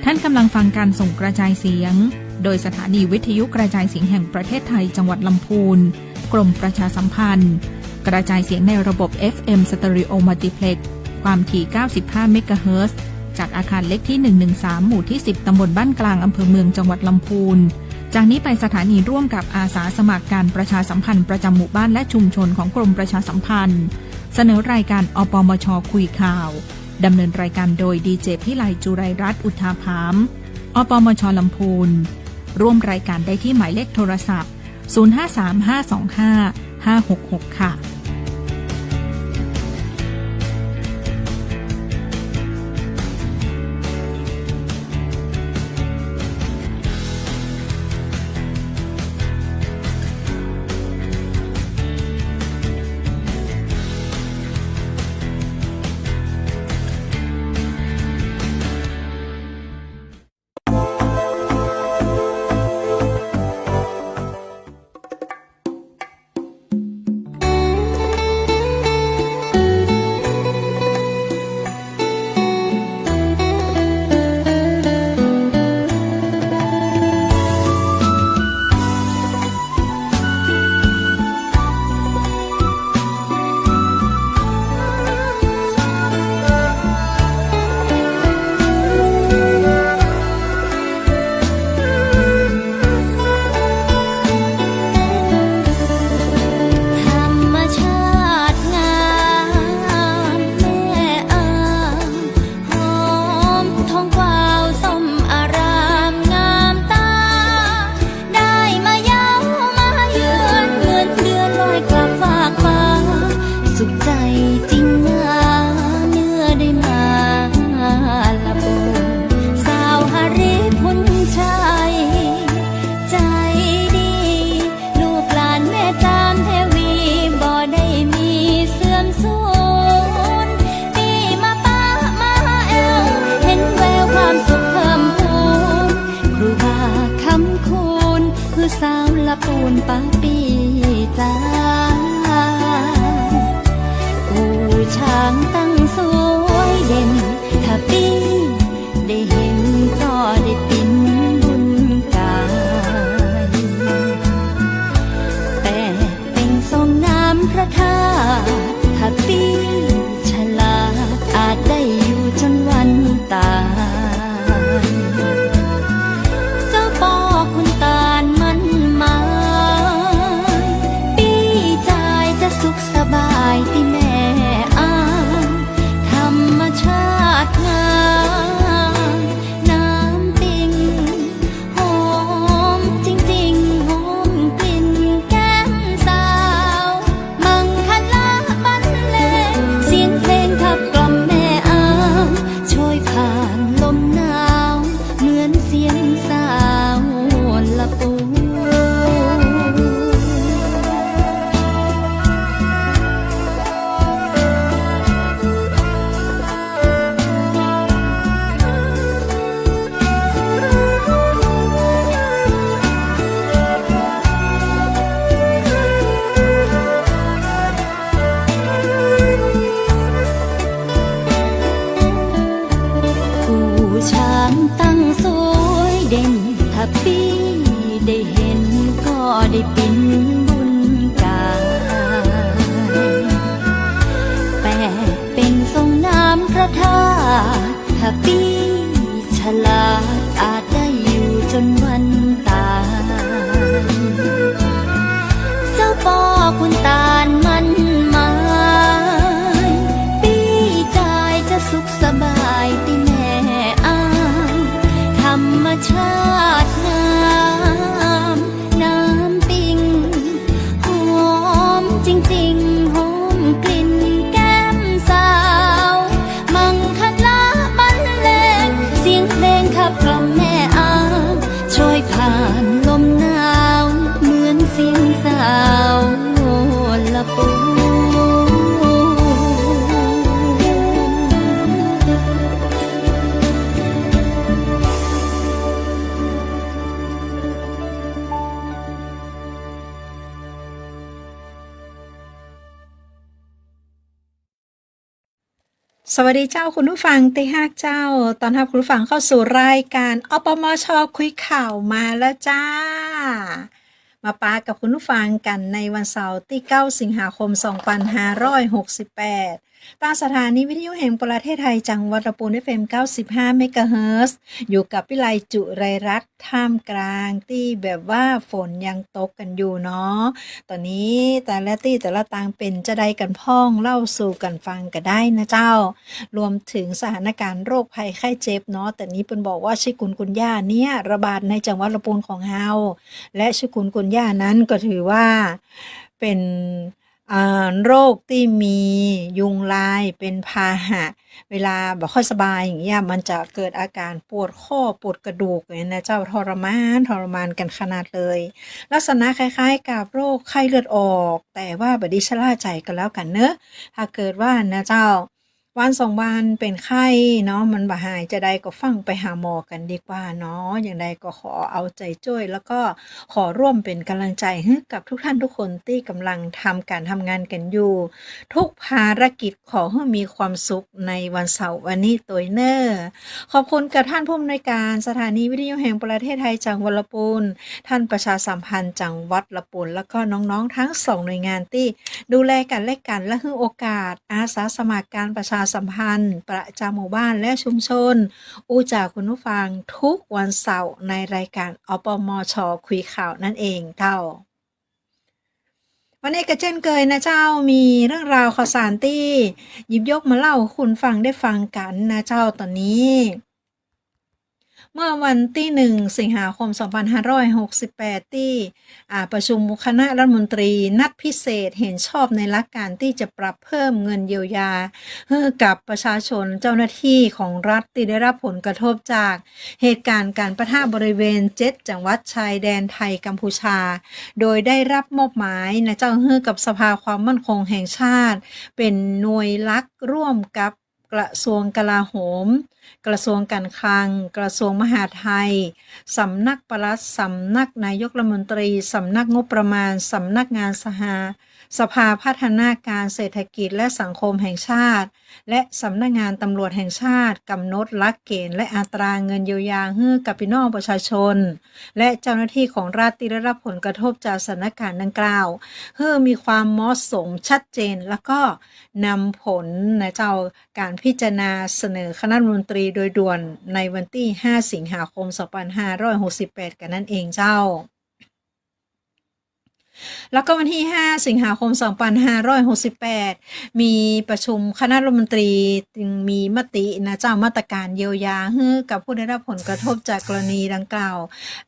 ท่านกำลังฟังการส่งกระจายเสียงโดยสถานีวิทยุกระจายเสียงแห่งประเทศไทยจังหวัดลำพูนกรมประชาสัมพันธ์กระจายเสียงในระบบ FM Stereo Multiplex ความถี่95เมกะเฮิรตซ์จากอาคารเล็กที่113หมู่ที่10ตำบลบ้านกลางอำเภอเมืองจังหวัดลำพูนจากนี้ไปสถานีร่วมกับอาสาสมัครการประชาสัมพันธ์ประจำหมู่บ้านและชุมชนของกรมประชาสัมพันธ์เสนอรายการอปมช.คุยข่าวดำเนินรายการโดยดีเจพิไลจุไรรัตน์อุทาภามอปมช.ลำพูนร่วมรายการได้ที่หมายเลขโทรศัพท์0535255566ค่ะสาวละปูนปาปีจ้าผู้ช้างตั้งสวยเด่นถ้าปีได้เห็นก็ได้ปิ่นบุญกายแต่เป็นทรงน้ำพระธาตุถ้าปีฉลาดอาจได้อยู่จนวันตายเจ้าปอคุณตาลมันมาปีใจจะสุขสบายที่แม่อ้างธรรมชาติงามน้ำปิงหอมจริงๆหอมกลิ่นแก้มสาวมังคลาบรรเลงเสียงเพลงขับกล่อมแม่อ้างโชยผ่านลมหนาวเหมือนเสียงสาวละปู สวัสดีเจ้าคุณผู้ฟังที่ฮักเจ้าตอนรับคุณผู้ฟังเข้าสู่รายการอปมชคุยข่าวมาแล้วจ้ามาปากับคุณผู้ฟังกันในวันเสาร์ที่9สิงหาคม2568ตามสถานีวิทยุแห่งประเทศไทยจังหวัดลำพูน FM 95เมกะเฮิรตซ์อยู่กับวิไลจุไรรัตน์ท่ามกลางที่แบบว่าฝนยังตกกันอยู่เนาะตอนนี้แต่ละที่แต่ละตางเป็นจะได้กันพ้องเล่าสู่กันฟังกันได้นะเจ้ารวมถึงสถานการณ์โรคภัยไข้เจ็บเนาะแต่นี้เปิ้นบอกว่าชิกุนกุนย่าเนี่ยระบาดในจังหวัดลำพูนของเฮาและชิกุนกุนย่านั้นก็ถือว่าเป็นโรคที่มียุงลายเป็นพาหะเวลาบ่ค่อยสบายอย่างเงี้ยมันจะเกิดอาการปวดข้อปวดกระดูกอย่างนี้นะเจ้าทรมานกันขนาดเลยลักษณะคล้ายๆกับโรคไข้เลือดออกแต่ว่าบ่ได้ชะล่าใจกันแล้วกันเนอะถ้าเกิดว่านะเจ้าวัน2วันเป็นไข้เนาะมันบ่หายจะได้ก็ฟังไปหาหมอกันดีกว่าเนาะอย่างใดก็ขอเอาใจช่วยแล้วก็ขอร่วมเป็นกำลังใจให้กับทุกท่านทุกคนที่กำลังทำการทำงานกันอยู่ ทุกภารกิจขอให้มีความสุขในวันเสาร์วันนี้ตัวเนอร์ขอบคุณกับท่านผู้อำนวยการสถานีวิทยุแห่งประเทศไทยจังหวัดลำพูนท่านประชาสัมพันธ์จังหวัดลำพูนแล้วก็น้องๆทั้ง2หน่วยงานที่ดูแลกันและกันและให้โอกาสอาสาสมัครการประชาสัมพันธ์ประจำหมู่บ้านและชุมชนอู้จากคุณผู้ฟังทุกวันเสาร์ในรายการอปมชคุยข่าวนั่นเองเท่า วันนี้ก็เช่นเคยนะเจ้ามีเรื่องราวข่าวสารที่หยิบยกมาเล่าให้คุณฟังได้ฟังกันนะเจ้าตอนนี้เมื่อวันที่1สิงหาคม2568ที่ประชุมคณะรัฐมนตรีนัดพิเศษเห็นชอบในหลักการที่จะปรับเพิ่มเงินเยียวยาให้กับประชาชนเจ้าหน้าที่ของรัฐที่ได้รับผลกระทบจากเหตุการณ์การปะทะบริเวณ7จังหวัดชายแดนไทยกัมพูชาโดยได้รับมอบหมายนะเจ้าให้กับสภาความมั่นคงแห่งชาติเป็นหน่วยหลักร่วมกับกระทรวงกลาโหมกระทรวงการคลังกระทรวงมหาดไทยสำนักปลัดสำนักนายกรัฐมนตรีสำนักงบประมาณสำนักงานสภาพัฒนาการเศรษฐกิจและสังคมแห่งชาติและสำนักงานตำรวจแห่งชาติกำหนดหลักเกณฑ์และอัตราเงินเยียวยาให้กับพี่น้องประชาชนและเจ้าหน้าที่ของรัฐที่ได้รับผลกระทบจากสถานการณ์ดังกล่าวเพื่อมีความเหมาะสมชัดเจนแล้วก็นำผลนะเจ้าการพิจารณาเสนอคณะรัฐมนตรีโดยด่วนในวันที่5สิงหาคม2568กันนั่นเองเจ้าแล้วก็วันที่5สิงหาคม2568มีประชุมคณะรัฐมนตรีจึงมีมตินะเจ้ามาตรการเยียวยาให้กับผู้ได้รับผลกระทบจากกรณีดังกล่าว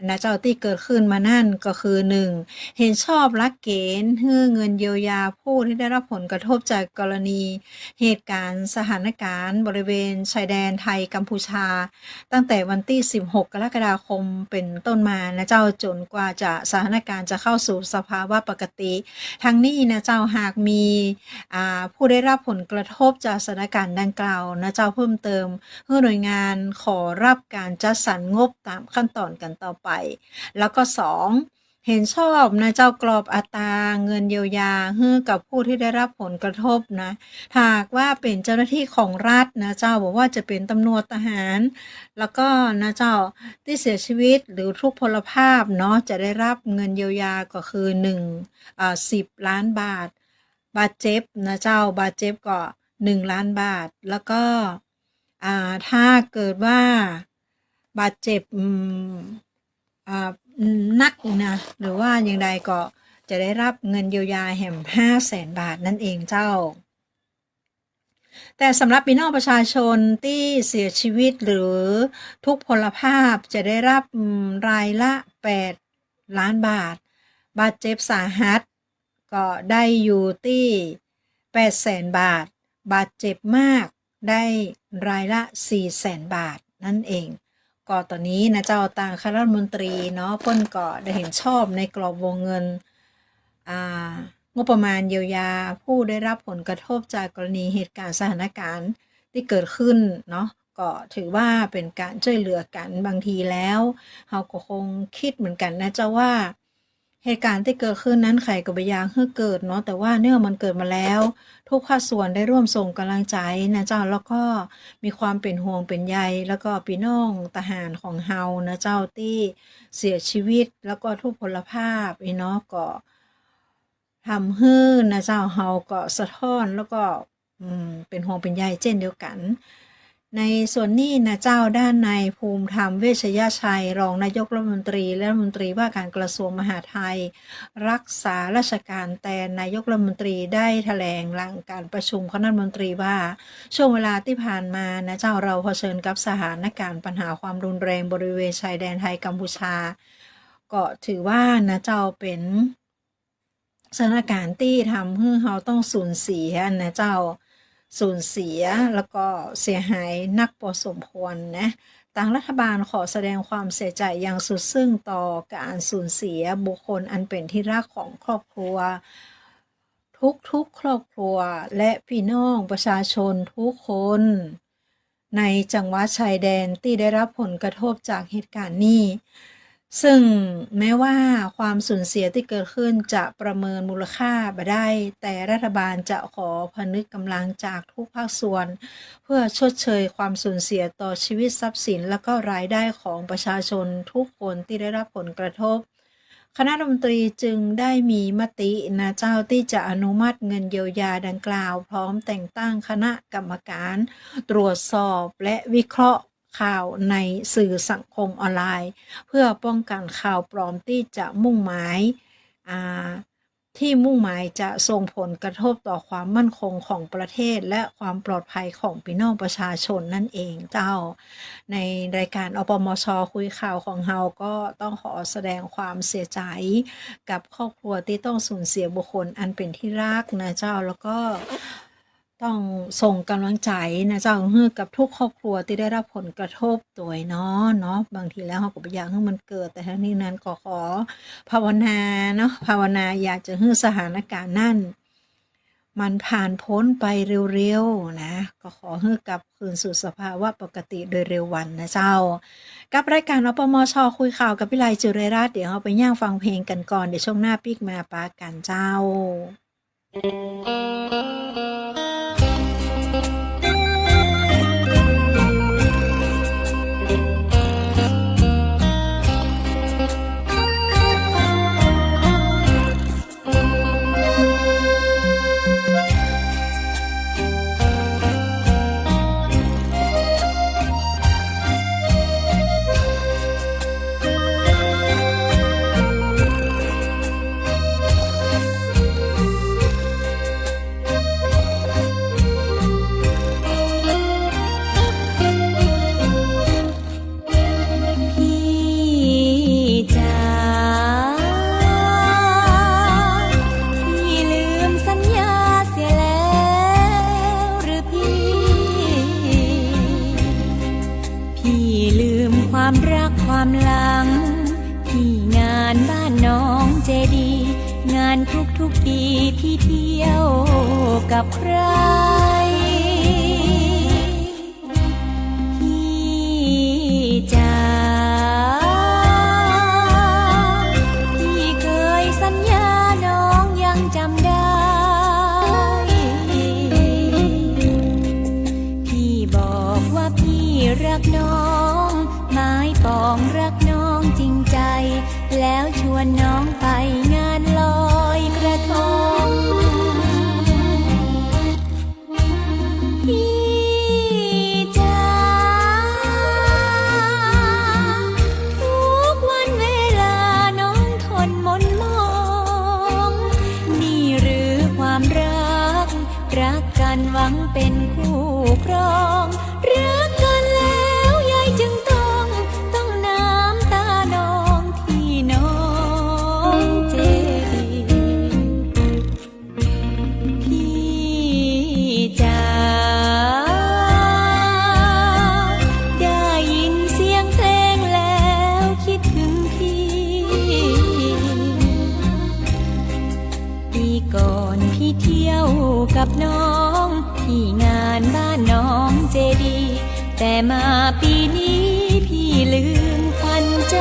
นะเจ้าที่เกิดขึ้นมานั่นก็คือ1เห็นชอบหลักเกณฑ์ให้เงินเยียวยาผู้ที่ได้รับผลกระทบจากกรณีเหตุการณ์สถานการณ์บริเวณชายแดนไทยกัมพูชาตั้งแต่วันที่16กรกฎาคมเป็นต้นมานะเจ้าจนกว่าจะสถานการณ์จะเข้าสู่สภาวะปกติทั้งนี้นะเจ้าหากมีผู้ได้รับผลกระทบจากสถานการณ์ดังกล่าวนะเจ้าเพิ่มเติมให้หน่วยงานขอรับการจัดสรรงบตามขั้นตอนกันต่อไปแล้วก็2เห็นชอบนะเจ้ากรอบอัตราเงินเยียวยาให้กับผู้ที่ได้รับผลกระทบนะหากว่าเป็นเจ้าหน้าที่ของรัฐนะเจ้าบอกว่าจะเป็นตำรวจทหารแล้วก็นะเจ้าที่เสียชีวิตหรือทุพพลภาพเนาะจะได้รับเงินเยียวยาก็คือ10ล้านบาทบาดเจ็บนะเจ้าบาดเจ็บก็1ล้านบาทแล้วก็ถ้าเกิดว่าบาดเจ็บนักนะหรือว่าอย่างใดก็จะได้รับเงินเยียวยาแห่ง500,000 บาทนั่นเองเจ้าแต่สำหรับพี่น้องประชาชนที่เสียชีวิตหรือทุกพลภาพจะได้รับรายละ8ล้านบาทบาดเจ็บสาหัสก็ได้อยู่ที่800,000 บาทบาดเจ็บมากได้รายละ400,000 บาทนั่นเองก็ตอนนี้นะเจ้าต่างคณะรัฐมนตรีเนาะเพิ่นก็ได้เห็นชอบในกรอบวงเงินงบประมาณเยียวยาผู้ได้รับผลกระทบจากกรณีเหตุการณ์สถานการณ์ที่เกิดขึ้นเนาะก็ถือว่าเป็นการช่วยเหลือกันบางทีแล้วเราก็คงคิดเหมือนกันนะเจ้าว่า เหตุการณ์ที่เกิดขึ้นนั้นใครก็บ่อยากให้เกิดเนาะแต่ว่าเนื่องมันเกิดมาแล้ว ทุกภาคส่วนได้ร่วมส่งกำลังใจนะเจ้าแล้วก็มีความเป็นห่วงเป็นใยแล้วก็พี่น้องทหารของเฮานะเจ้าที่เสียชีวิตแล้วก็ทุพพลภาพเนาะก็ทำให้นะเจ้าเฮาก็สะท้อนแล้วก็เป็นห่วงเป็นใยเช่นเดียวกันในส่วนนี้นะเจ้าด้านในภูมิธรรมเวชยชัยรองนายกรัฐมนตรีและรัฐมนตรีว่าการกระทรวงมหาดไทยรักษาราชการแทนนายกรัฐมนตรีได้แถลงหลังการประชุมคณะรัฐมนตรีว่าช่วงเวลาที่ผ่านมานะเจ้าเราเผชิญกับสถานการณ์ปัญหาความรุนแรงบริเวณชายแดนไทยกัมพูชาก็ถือว่านะเจ้าเป็นสถานการณ์ที่ทำให้เราต้องสูญเสียนะเจ้าสูญเสียแล้วก็เสียหายนักพอสมควรนะทางรัฐบาลขอแสดงความเสียใจอย่างสุดซึ้งต่อการสูญเสียบุคคลอันเป็นที่รักของครอบครัวทุกครอบครัวและพี่น้องประชาชนทุกคนในจังหวัดชายแดนที่ได้รับผลกระทบจากเหตุการณ์นี้ซึ่งแม้ว่าความสูญเสียที่เกิดขึ้นจะประเมินมูลค่าบ่ได้แต่รัฐบาลจะขอพนึกกำลังจากทุกภาคส่วนเพื่อชดเชยความสูญเสียต่อชีวิตทรัพย์สินและก็รายได้ของประชาชนทุกคนที่ได้รับผลกระทบคณะรัฐมนตรีจึงได้มีมตินะเจ้าที่จะอนุมัติเงินเยียวยาดังกล่าวพร้อมแต่งตั้งคณะกรรมการตรวจสอบและวิเคราะห์ข่าวในสื่อสังคมออนไลน์เพื่อป้องกันข่าวปลอมที่จะมุ่งหมายจะส่งผลกระทบต่อความมั่นคงของประเทศและความปลอดภัยของพี่น้องประชาชนนั่นเองเจ้าในรายการอปมช.คุยข่าวของเฮาก็ต้องขอแสดงความเสียใจกับครอบครัวที่ต้องสูญเสียบุคคลอันเป็นที่รักนะเจ้าแล้วก็ต้องส่งกำลังใจนะเจ้าให้กับทุกครอบครัวที่ได้รับผลกระทบโดยเนาะบางทีแล้วเราก็บ่อยากให้มันเกิดแต่ทั้งนี้นั้นก็ขอภาวนาเนาะภาวนาอยากจะให้สถานการณ์นั้นมันผ่านพ้นไปเร็วๆนะก็ขอให้กลับคืนสู่สภาวะปกติโดยเร็ววันนะเจ้ากับรายการอปมช.คุยข่าวกับพี่ไลจุเรราชเดี๋ยวเราไปย่างฟังเพลงกันก่อนเดี๋ยวช่วงหน้าปิ๊กมาปากันเจ้าความรักความหลังที่งานบ้านน้องเจดีงานทุกปีพี่เที่ยวกับใครพี่จ๋าพี่เคยสัญญาน้องยังจำได้พี่บอกว่าพี่รักน้องหมายปองรักน้องจริงใจแล้วชวนน้องไปงานลอยกระทงพี่จ๋าทุกวันเวลาน้องทนมนมองนี่หรือความรักรักกันหวังเป็นคู่ครองรักกันแล้วยายจึงต้องน้ำตานองที่น้องเจดีพี่จ๋าได้ยินเสียงเพลงแล้วคิดถึงพี่ปีก่อนพี่เที่ยวกับน้องที่งานบ้านน้องเจดีแต่มาปีนี้พี่ลืมขวัญใจ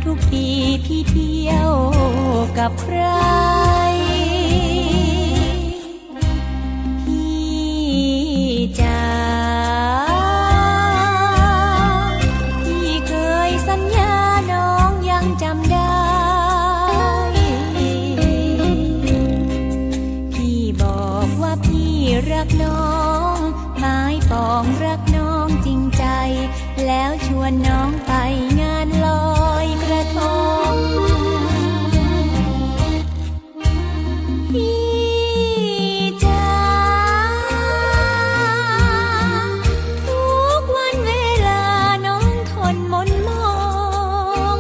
ทุกทีพี่เที่ยวกับใครพี่จ๋าพี่เคยสัญญาน้องยังจำได้พี่บอกว่าพี่รักน้องหมายปองรักน้องจริงใจแล้วชวนน้องไปงานลอยกระทงพี่จ๋าทุกวันเวลาน้องทนมนมอง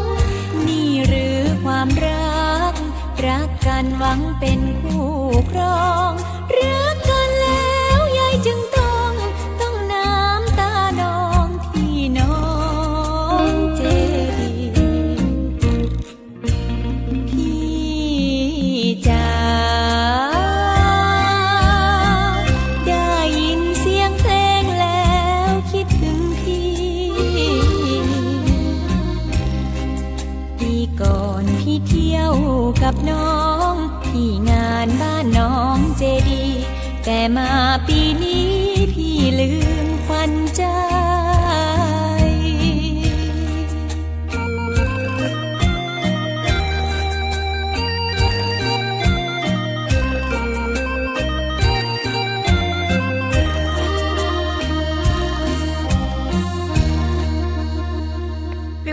นี่หรือความรักรักกันหวังเป็นคู่ครองรักกันแล้วยายจึงต้องน้ำตานองที่น้องเจดีพี่จ๋าได้ยินเสียงเพลงแล้วคิดถึงปีก่อนพี่เที่ยวกับน้องที่งานบ้านน้องเจดีแต่มาปีนี้พี่ลืมขวัญใจ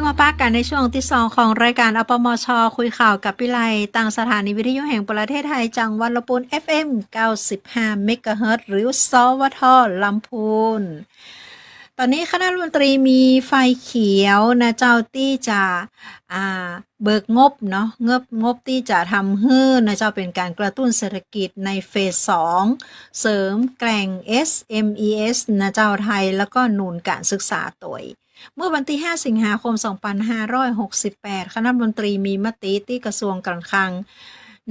มาปากันในช่วงที่2ของรายการอปมชคุยข่าวกับปิไลต่างสถานีวิทยุแห่งประเทศไทยจังหวัดลำพูน FM 95 เมกะเฮิรตซ์หรือสวทลำพูนตอนนี้คณะรัฐมนตรีมีไฟเขียวนะเจ้าที่จะเบิกงบเนาะงบที่จะทำให้นะเจ้าเป็นการกระตุ้นเศรษฐกิจในเฟส2เสริมแกร่ง SMES นะเจ้าไทยแล้วก็หนุนการศึกษาตัวเมื่อวันที่5สิงหาคม2568คณะรัฐมนตรีมีมติที่กระทรวงการคลัง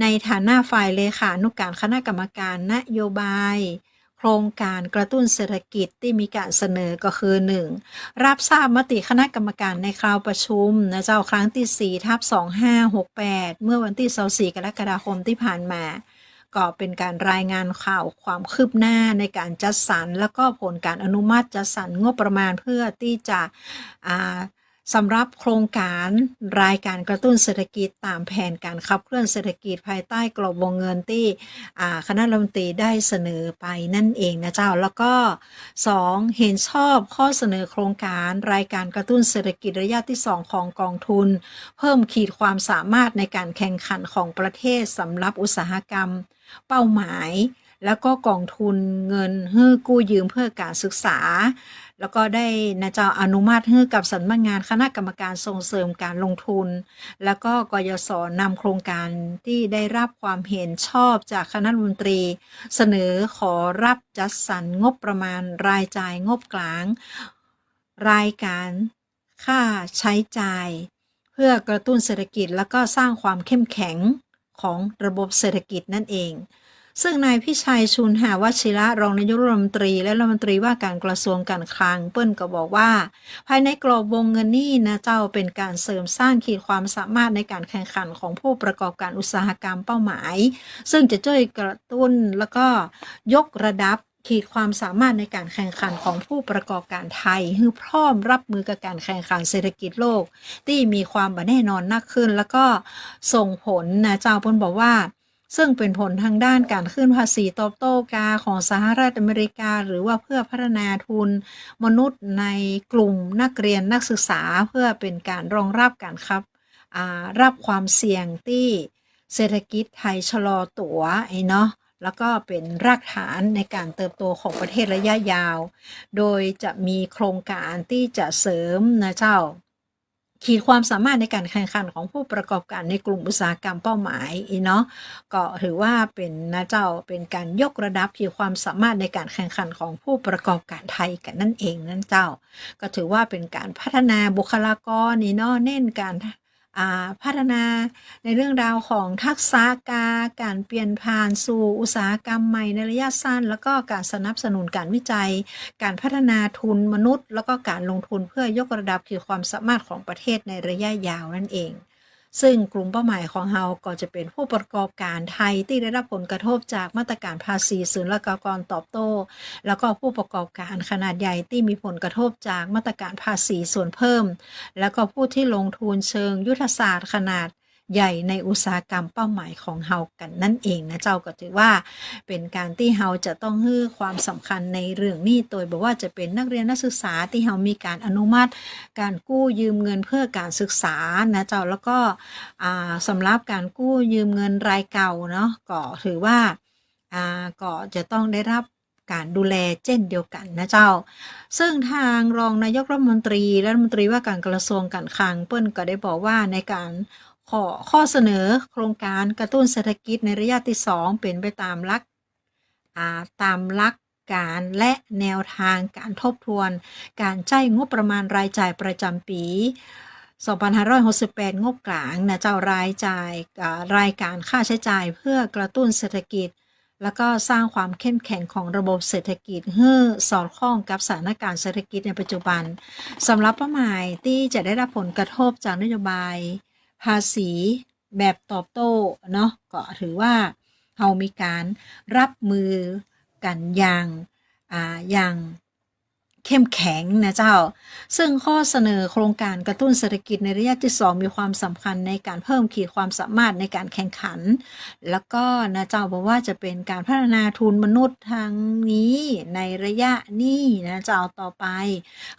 ในฐานะฝ่ายเลขานุการคณะกรรมการนโยบายโครงการกระตุ้นเศรษฐกิจที่มีการเสนอก็คือ 1. รับทราบมติคณะกรรมการในคราวประชุมนะเจ้าครั้งที่4/2568เมื่อวันที่24กรกฎาคมที่ผ่านมาก็เป็นการรายงานข่าวความคืบหน้าในการจัดสรรแล้วก็ผลการอนุมัติจัดสรรงบประมาณเพื่อที่จะสำหรับโครงการรายการกระตุ้นเศรษฐกิจตามแผนการขับเคลื่อนเศรษฐกิจภายใต้กรอบวงเงินที่คณะรัฐมนตรีได้เสนอไปนั่นเองนะเจ้าแล้วก็ 2. เห็นชอบข้อเสนอโครงการรายการกระตุ้นเศรษฐกิจระยะที่2ของกองทุนเพิ่มขีดความสามารถในการแข่งขันของประเทศสำหรับอุตสาหกรรมเป้าหมายแล้วก็กองทุนเงินให้กู้ยืมเพื่อการศึกษาแล้วก็ได้นะเจ้าอนุมัติให้กับสำนักงานคณะกรรมการส่งเสริมการลงทุนแล้วก็กยศนำโครงการที่ได้รับความเห็นชอบจากคณะรัฐมนตรีเสนอขอรับจัดสรรงบประมาณรายจ่ายงบกลางรายการค่าใช้จ่ายเพื่อกระตุ้นเศรษฐกิจแล้วก็สร้างความเข้มแข็งของระบบเศรษฐกิจนั่นเองซึ่งนายพิชัยชุนหาวชิระรองนายกรัฐมนตรีและรัฐมนตรีว่าการกระทรวงการคลังเปิ้นก็บอกว่าภายในกรอบวงเงินนี้นะเจ้าเป็นการเสริมสร้างขีดความสามารถในการแข่งขันของผู้ประกอบการอุตสาหกรรมเป้าหมายซึ่งจะช่วยกระตุ้นแล้วก็ยกระดับขีดความสามารถในการแข่งขันของผู้ประกอบการไทยให้พร้อมรับมือกับการแข่งขันเศรษฐกิจโลกที่มีความบ่แน่นอนมากขึ้นแล้วก็ส่งผลนะเจ้าเปิ้นบอกว่าซึ่งเป็นผลทางด้านการขึ้นภาษีตอบโต้กาของสหรัฐอเมริกาหรือว่าเพื่อพัฒนาทุนมนุษย์ในกลุ่มนักเรียนนักศึกษาเพื่อเป็นการรองรับการรับความเสี่ยงที่เศรษฐกิจไทยชะลอตัวเนาะแล้วก็เป็นรากฐานในการเติบโตของประเทศระยะยาวโดยจะมีโครงการที่จะเสริมนะเจ้าขีดความสามารถในการแข่งขันของผู้ประกอบการในกลุ่มอุตสาหกรรมเป้าหมายเนาะก็ถือว่าเป็นนะเจ้าเป็นการยกระดับขีดความสามารถในการแข่งขันของผู้ประกอบการไทยกันนั่นเองนั่นเจ้าก็ถือว่าเป็นการพัฒนาบุคลากรเนาะเน้นการ พัฒนาในเรื่องราวของทักษะการเปลี่ยนผ่านสู่อุตสาหกรรมใหม่ในระยะสั้นแล้วก็การสนับสนุนการวิจัยการพัฒนาทุนมนุษย์แล้วก็การลงทุนเพื่อยกระดับขีดความสามารถของประเทศในระยะยาวนั่นเองซึ่งกลุ่มเป้าหมายของเราก็จะเป็นผู้ประกอบการไทยที่ได้รับผลกระทบจากมาตรการภาษีศุลกากรตอบโต้แล้วก็ผู้ประกอบการขนาดใหญ่ที่มีผลกระทบจากมาตรการภาษีส่วนเพิ่มแล้วก็ผู้ที่ลงทุนเชิงยุทธศาสตร์ขนาดใหญ่ในอุตสาหกรรมเป้าหมายของเฮากันนั่นเองนะเจ้าก็ถือว่าเป็นการที่เฮาจะต้องให้ความสำคัญในเรื่องนี้โดยบอกว่าจะเป็นนักเรียนนักศึกษาที่เฮามีการอนุมัติการกู้ยืมเงินเพื่อการศึกษานะเจ้าแล้วก็สำหรับการกู้ยืมเงินรายเก่าเนาะก็ถือว่าก็จะต้องได้รับการดูแลเช่นเดียวกันนะเจ้าซึ่งทางรองนายกรัฐมนตรีและรัฐมนตรีว่าการกระทรวงการคลังเปิ้นก็ได้บอกว่าในการข้อเสนอโครงการกระตุ้นเศรษฐกิจในระยะที่2เป็นไปตามหลักการและแนวทางการทบทวนการใช้งบประมาณรายจ่ายประจำปี 2568 งบกลางนะเจ้ารายจ่ายรายการค่าใช้จ่ายเพื่อกระตุ้นเศรษฐกิจแล้วก็สร้างความเข้มแข็งของระบบเศรษฐกิจให้สอดคล้องกับสถานการณ์เศรษฐกิจในปัจจุบันสำหรับเป้าหมายที่จะได้รับผลกระทบจากนโยบายภาษีแบบตอบโต้เนาะก็ถือว่าเรามีการรับมือกันอย่างเข้มแข็งนะเจ้าซึ่งข้อเสนอโครงการกระตุ้นเศรษฐกิจในระยะที่2มีความสำคัญในการเพิ่มขีดความสามารถในการแข่งขันแล้วก็นะเจ้าบอกว่าจะเป็นการพัฒนาทุนมนุษย์ทางนี้ในระยะนี้นะเจ้าต่อไป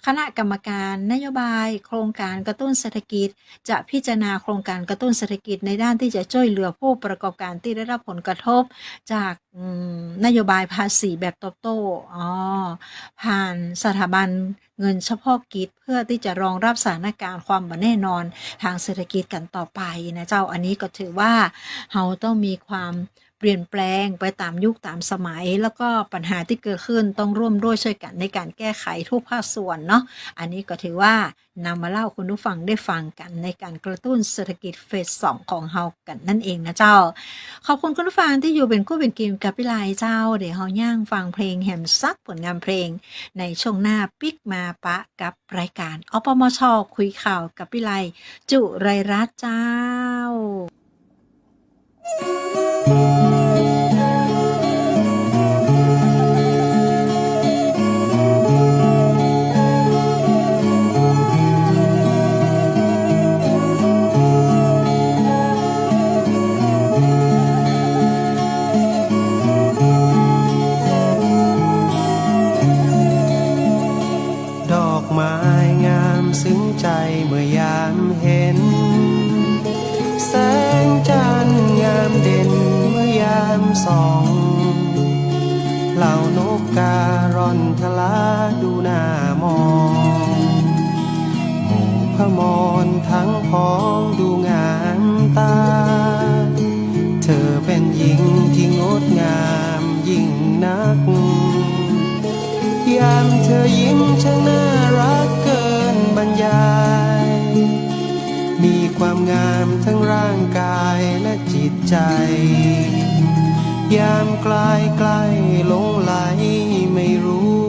คณะกรรมการนโยบายโครงการกระตุ้นเศรษฐกิจจะพิจารณาโครงการกระตุ้นเศรษฐกิจในด้านที่จะช่วยเหลือผู้ประกอบการที่ได้รับผลกระทบจากนโยบายภาษีแบบตอบโต้ผ่านสถาบันเงินเฉพาะกิจเพื่อที่จะรองรับสถานการณ์ความไม่แน่นอนทางเศรษฐกิจกันต่อไปนะเจ้าอันนี้ก็ถือว่าเราต้องมีความเปลี่ยนแปลงไปตามยุคตามสมัยแล้วก็ปัญหาที่เกิดขึ้นต้องร่วมด้วยช่วยกันในการแก้ไขทุกภาคส่วนเนาะอันนี้ก็ถือว่านำมาเล่าคุณผู้ฟังได้ฟังกันในการกระตุ้นเศรษฐกิจเฟส 2ของเฮากันนั่นเองนะเจ้าขอบคุณคุณผู้ฟังที่อยู่เป็นคู่เป็นเกมกับพี่ไลเจ้าเดี๋ยวเฮาย่างฟังเพลงแหมซักผลงานเพลงในช่วงหน้าปิกมาปะกับรายการอปมช.คุยข่าวกับพี่ไลจุไรรัตน์เจ้าซึ้งใจเมื่อยามเห็นแสงจันทร์งามเด่นเมื่อยามส่องเหล่านกการ่อนทลาดูหน้ามองหมู่พมรทั้งพ้องดูงามตาเธอเป็นหญิงที่งดงามยิ่งนักยามเธอยิ้มช่างน่ารักเกินบรรยายมีความงามทั้งร่างกายและจิตใจยามใกล้หลงไหลไม่รู้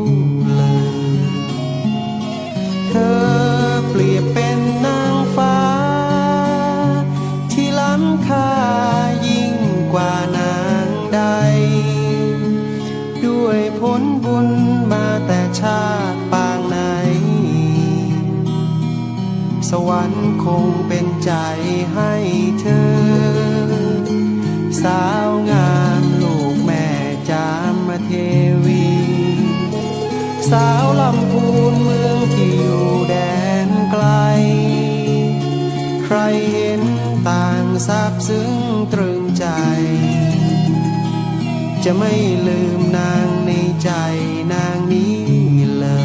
เลยเธอเปรียบเป็นนางฟ้าที่ล้ำค่ายิ่งกว่านางใดด้วยผลบุญมาแต่ชาติปางไหนสวรรค์คงเป็นใจให้เธอสาวงามลูกแม่จามเทวีสาวลำพูนเมืองที่อยู่แดนไกลใครเห็นต่างซาบซึ้งตรึงใจจะไม่ลืมนางในใจนางนี้เลย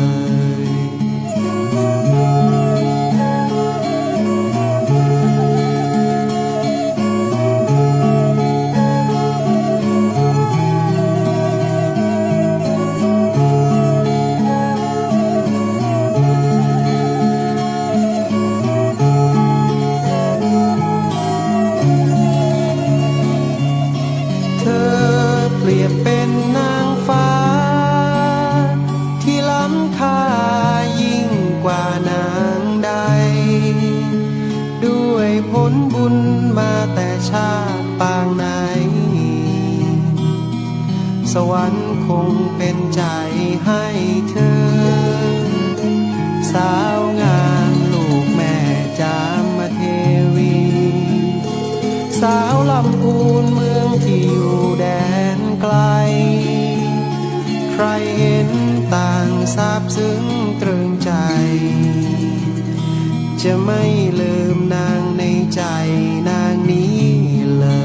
ใจให้เธอสาวงามลูกแม่จามเทวีสาวลำพูนเมืองที่อยู่แดนไกลใครเห็นต่างซาบซึ้งตรึงใจจะไม่ลืมนางในใจนางนี้เลย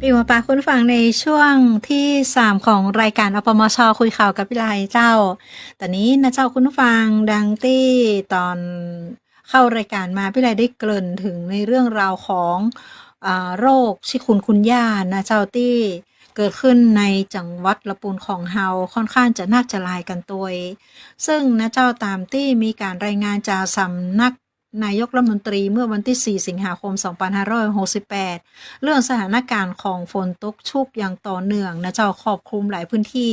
อยู่มาปาคุณฟังในช่วงที่3ของรายการอปมช.คุยข่าวกับพี่ไลเจ้าตอนนี้นะเจ้าคุณฟังดังที่ตอนเข้ารายการมาพี่ไลได้เกริ่นถึงในเรื่องราวของ โรคชิคุนกุนย่านะเจ้าที่เกิดขึ้นในจังหวัดละปูนของเฮาค่อนข้างจะน่าจะลายกันตัวซึ่งนะเจ้าตามที่มีการรายงานจากสำนักนายกรัฐมนตรีเมื่อวันที่ 4 สิงหาคม 2568 เรื่องสถานการณ์ของฝนตกชุกอย่างต่อเนื่องนะเจ้าครอบคลุมหลายพื้นที่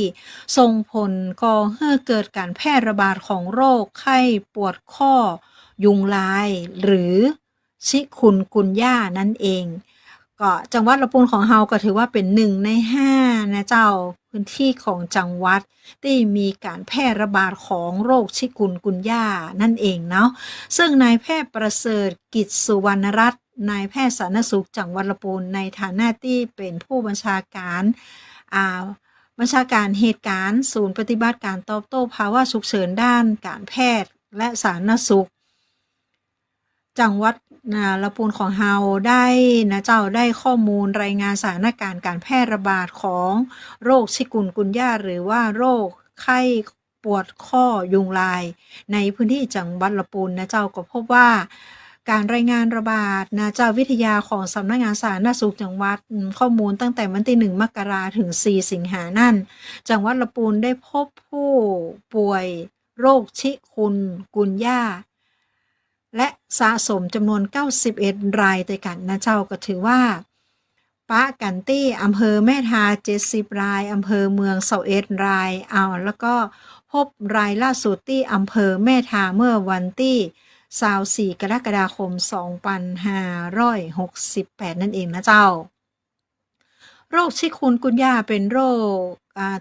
ส่งผลก่อให้เกิดการแพร่ระบาดของโรคไข้ปวดข้อยุงลายหรือชิคุนกุนย่านั่นเองก็จังหวัดละปูนของเฮาก็ถือว่าเป็น1 ใน 5นะเจ้าพื้นที่ของจังหวัดที่มีการแพร่ระบาดของโรคชิคุนกุนย่านั่นเองเนาะซึ่งนายแพทย์ประเสริฐกิจสุวรรณรัตน์นายแพทย์สาธารณสุขจังหวัดละปูนในฐานะที่เป็นผู้บัญชาการเหตุการณ์ศูนย์ปฏิบัติการตอบโต้ภาวะฉุกเฉินด้านการแพทย์และสาธารณสุขจังหวัดละปูนของเฮาได้นะเจ้าได้ข้อมูลรายงานสถานการณ์การแพร่ระบาดของโรคชิคุนกุนย่าหรือว่าโรคไข้ปวดข้อยุงลายในพื้นที่จังหวัดละปูนนะเจ้าก็พบว่าการรายงานระบาดนะเจ้าวิทยาของสำนักงานสาธารณสุขจังหวัดข้อมูลตั้งแต่วันที่ 1 มกราถึง 4 สิงหานั่นจังหวัดละปูนได้พบผู้ป่วยโรคชิคุนกุนย่าและสะสมจำนวน91รายด้วยกันนะเจ้าก็ถือว่าปะกันตี้อำเภอแม่ทา70รายอำเภอเมือง21รายแล้วก็พบรายล่าสุดที่อำเภอแม่ทาเมื่อวันที่24 กรกฎาคม 2568 นั่นเองนะเจ้าโรคชิคุนกุนย่าเป็นโรค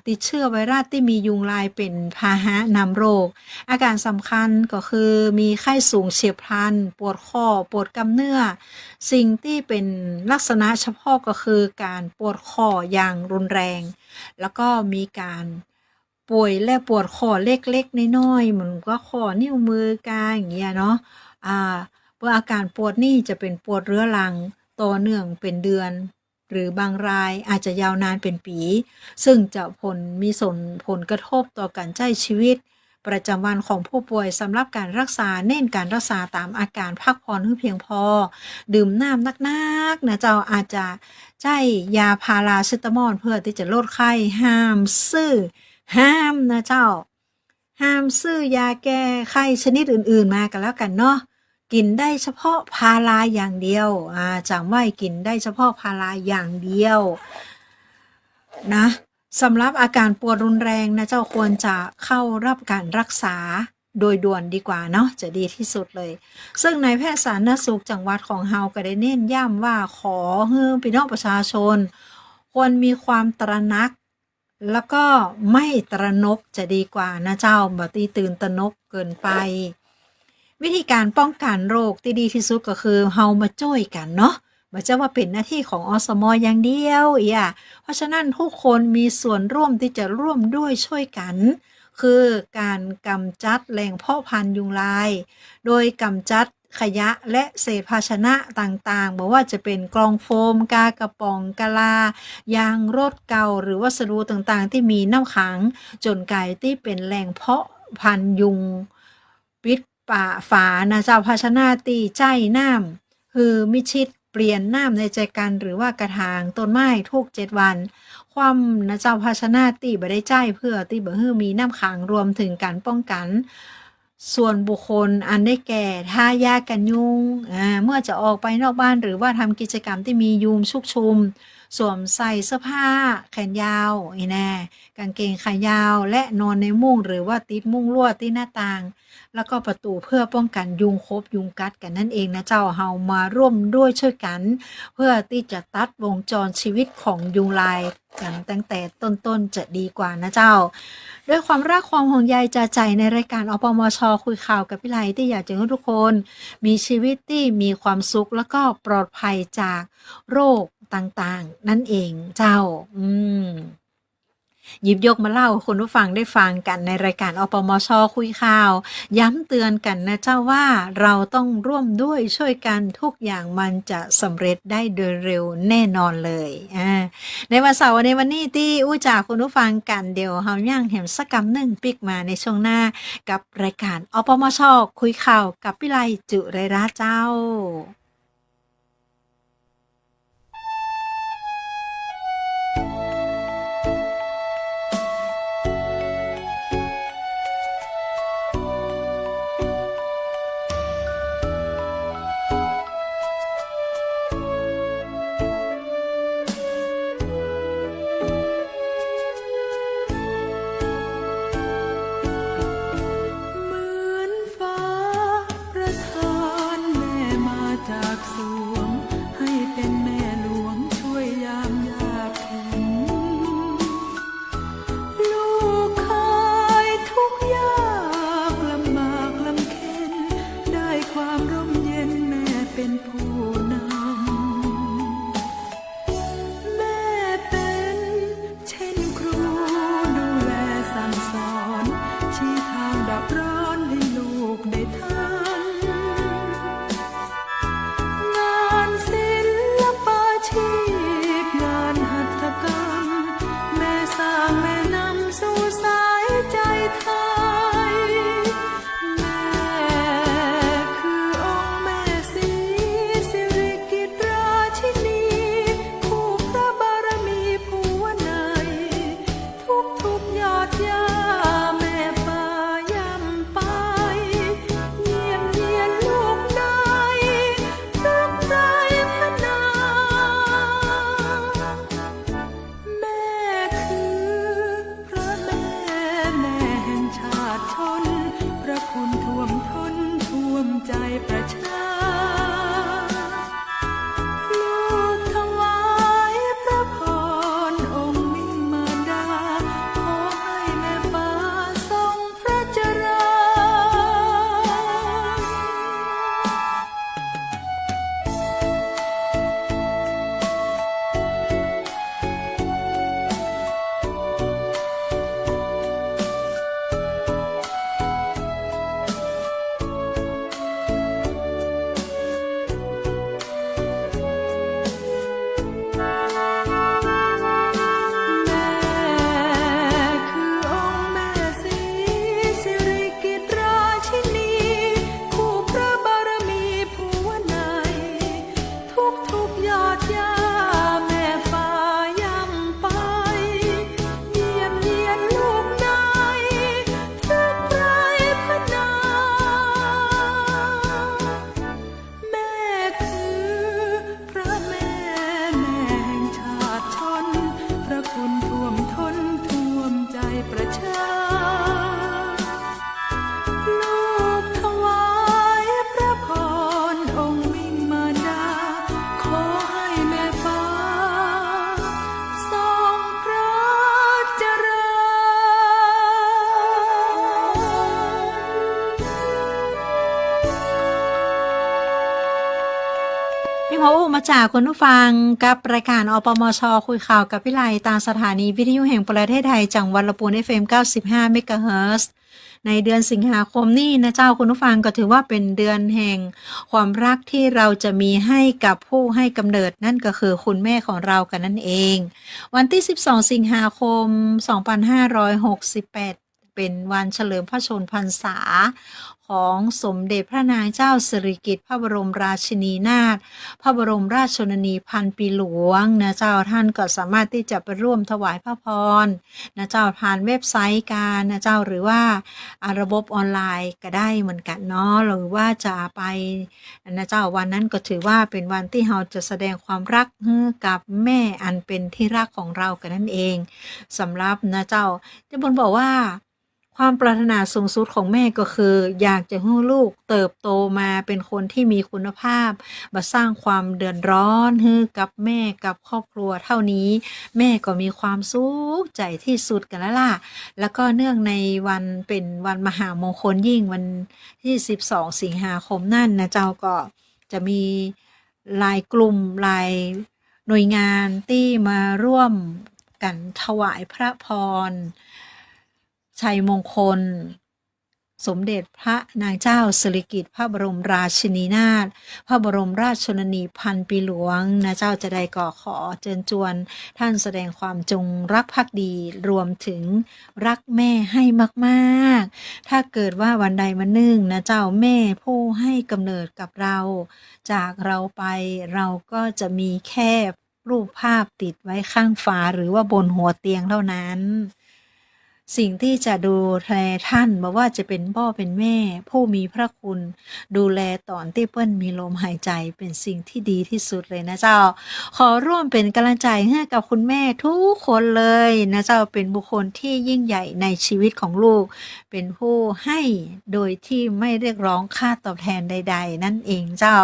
ติดเชื้อไวรัสที่มียุงลายเป็นพาหะนำโรคอาการสำคัญก็คือมีไข้สูงเฉียบพลันปวดข้อปวดกำเนื้อสิ่งที่เป็นลักษณะเฉพาะก็คือการปวดข้ออย่างรุนแรงแล้วก็มีการป่วยและปวดข้อเล็กๆน้อยๆเหมือนก็ข้อนิ้วมือกลางอย่างเงี้ยเนาะอาการปวดนี่จะเป็นปวดเรื้อรังต่อเนื่องเป็นเดือนหรือบางรายอาจจะยาวนานเป็นปีซึ่งจะมีผลกระทบต่อการใช้ชีวิตประจำวันของผู้ป่วยสำหรับการรักษาเน้นการรักษาตามอาการพักผ่อนให้เพียงพอดื่มน้ำนักๆนะเจ้าอาจจะใช้ยาพาราเซตามอลเพื่อที่จะลดไข้ห้ามนะเจ้าห้ามซื้อยาแก้ไข้ชนิดอื่นๆมากันแล้วกันเนาะกินได้เฉพาะพาราอย่างเดียวจำไว้กินได้เฉพาะพาราอย่างเดียวนะสำหรับอาการปวดรุนแรงนะเจ้าควรจะเข้ารับการรักษาโดยด่วนดีกว่าเนาะจะดีที่สุดเลยซึ่งนายแพทย์สาธารณสุขจังหวัดของเฮาก็ได้เน้นย้ำว่าขอให้พี่น้องประชาชนควรมีความตระหนักแล้วก็ไม่ตระหนกจะดีกว่านะเจ้าบ่ตีตื่นตระหนกเกินไปวิธีการป้องกันโรคที่ดีที่สุดก็คือเฮามาช่วยกันเนาะไม่ใช่ว่าเป็นหน้าที่ของอสมอย่างเดียวเพราะฉะนั้นทุกคนมีส่วนร่วมที่จะร่วมด้วยช่วยกันคือการกำจัดแหล่งเพาะพันธุ์ยุงลายโดยกำจัดขยะและเศษภาชนะต่างๆบอกว่าจะเป็นกล่องโฟมกากระป๋องกะลายางรถเก่าหรือวัสดุต่างๆที่มีน้ำขังจนกลายที่เป็นแหล่งเพาะพันธุ์ยุงปิดฝานะเจ้าภาชนะตีใจน้ำคือมิชิดเปลี่ยนน้ำในใจกันหรือว่ากระถางต้นไม้ทุก7 วันความนะเจ้าภาชนะตีบ่ได้ใจเพื่อตีบ่ให้มีน้ำขังรวมถึงการป้องกันส่วนบุคคลอันได้แก่ทายากันยุงเมื่อจะออกไปนอกบ้านหรือว่าทำกิจกรรมที่มียุงชุกชุมสวมใส่เสื้อผ้าแขนยาวกางเกงขายาวและนอนในมุ้งหรือว่าติดมุ้งลวดที่หน้าต่างแล้วก็ประตูเพื่อป้องกันยุงคบยุงกัดกันนั่นเองนะเจ้าเฮามาร่วมด้วยช่วยกันเพื่อที่จะตัดวงจรชีวิตของยุงลายกันตั้งแต่ต้นๆจะดีกว่านะเจ้าด้วยความรักความห่วงใยจากใจในรายการอปมช.คุยข่าวกับพี่ไลที่อยากจะให้ทุกคนมีชีวิตที่มีความสุขแล้วก็ปลอดภัยจากโรคต่างๆนั่นเองเจ้าหยิบยกมาเล่าคุณผู้ฟังได้ฟังกันในรายการอปมช.คุยข่าวย้ำเตือนกันนะเจ้าว่าเราต้องร่วมด้วยช่วยกันทุกอย่างมันจะสำเร็จได้โดยเร็วแน่นอนเลยในวันเสาร์ในวันนี้ที่จากคุณผู้ฟังกันเดี๋ยวเฮาย่างแหมสักกำหนึ่งปิกมาในช่วงหน้ากับรายการอปมช.คุยข่าวกับพี่ไลจุไรราเจ้า มาอู้มาจากคุณผู้ฟังกับรายการอปมชคุยข่าวกับพี่ไลตามสถานีวิทยุแห่งประเทศไทยจังหวัดลำพูน FM 95 เมกะเฮิรตซ์ในเดือนสิงหาคมนี้นะเจ้าคุณผู้ฟังก็ถือว่าเป็นเดือนแห่งความรักที่เราจะมีให้กับผู้ให้กำเนิดนั่นก็คือคุณแม่ของเรากันนั่นเอง วันที่ 12 สิงหาคม 2568 เป็นวันเฉลิมพระชนมพรรษาของสมเด็จพระนางเจ้าสิริกิติ์พระบรมราชินีนาถพระบรมราชชนนีพันปีหลวงนะเจ้าท่านก็สามารถที่จะไปร่วมถวายพระพรนะเจ้าผ่านเว็บไซต์การนะเจ้าหรือว่าระบบออนไลน์ก็ได้เหมือนกันเนาะหรือว่าจะไปนะเจ้าวันนั้นก็ถือว่าเป็นวันที่เราจะแสดงความรักให้กับแม่อันเป็นที่รักของเรากันนั่นเองสำหรับนะเจ้าจะบอกว่าความปรารถนาสูงสุดของแม่ก็คืออยากจะให้ลูกเติบโตมาเป็นคนที่มีคุณภาพมาสร้างความเดือดร้อนให้กับแม่กับครอบครัวเท่านี้แม่ก็มีความสุขใจที่สุดกันแล้วล่ะแล้วก็เนื่องในวันเป็นวันมหามงคลยิ่งวันที่12 สิงหาคมนั่นนะเจ้าก็จะมีหลายกลุ่มหลายหน่วยงานที่มาร่วมกันถวายพระพรชัยมงคลสมเด็จพระนางเจ้าสิริกิติ์พระบรมราชินีนาถพระบรมราชชนนีพันปีหลวงนะเจ้าจะได้ก่อขอเชิญชวนท่านแสดงความจงรักภักดีรวมถึงรักแม่ให้มากๆถ้าเกิดว่าวันใดวันหนึ่งนะเจ้าแม่ผู้ให้กำเนิดกับเราจากเราไปเราก็จะมีแค่รูปภาพติดไว้ข้างฝาหรือว่าบนหัวเตียงเท่านั้นสิ่งที่จะดูแลท่านบอกว่าจะเป็นพ่อเป็นแม่ผู้มีพระคุณดูแลตอนที่เปิ้ลมีลมหายใจเป็นสิ่งที่ดีที่สุดเลยนะเจ้าขอร่วมเป็นกำลังใจให้กับคุณแม่ทุกคนเลยนะเจ้าเป็นบุคคลที่ยิ่งใหญ่ในชีวิตของลูกเป็นผู้ให้โดยที่ไม่เรียกร้องค่าตอบแทนใดๆนั่นเองเจ้า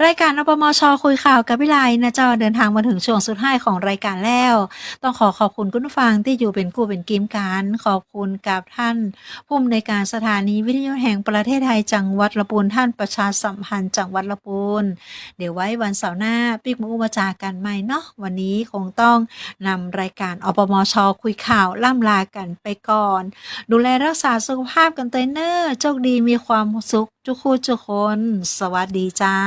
รายการอปมชคุยข่าวกับวิไลนะเจ้าเดินทางมาถึงช่วงสุดท้ายของรายการแล้วต้องขอบคุณคุณผู้ฟังที่อยู่เป็นกู้เป็นกิมกันขอบคุณกับท่านผู้อำนวยการสถานีวิทยุแห่งประเทศไทยจังหวัดลำพูนท่านประชาสัมพันธ์จังหวัดลำพูนเดี๋ยวไว้วันเสาร์หน้าปิ๊กมาอุมาจากันใหม่เนาะวันนี้คงต้องนำรายการอปมชคุยข่าวล่ำลากันไปก่อนดูแลรักษาสุขภาพกันเตยเนอร์โชคดีมีความสุขทุกคู่ทุกคนสวัสดีเจ้า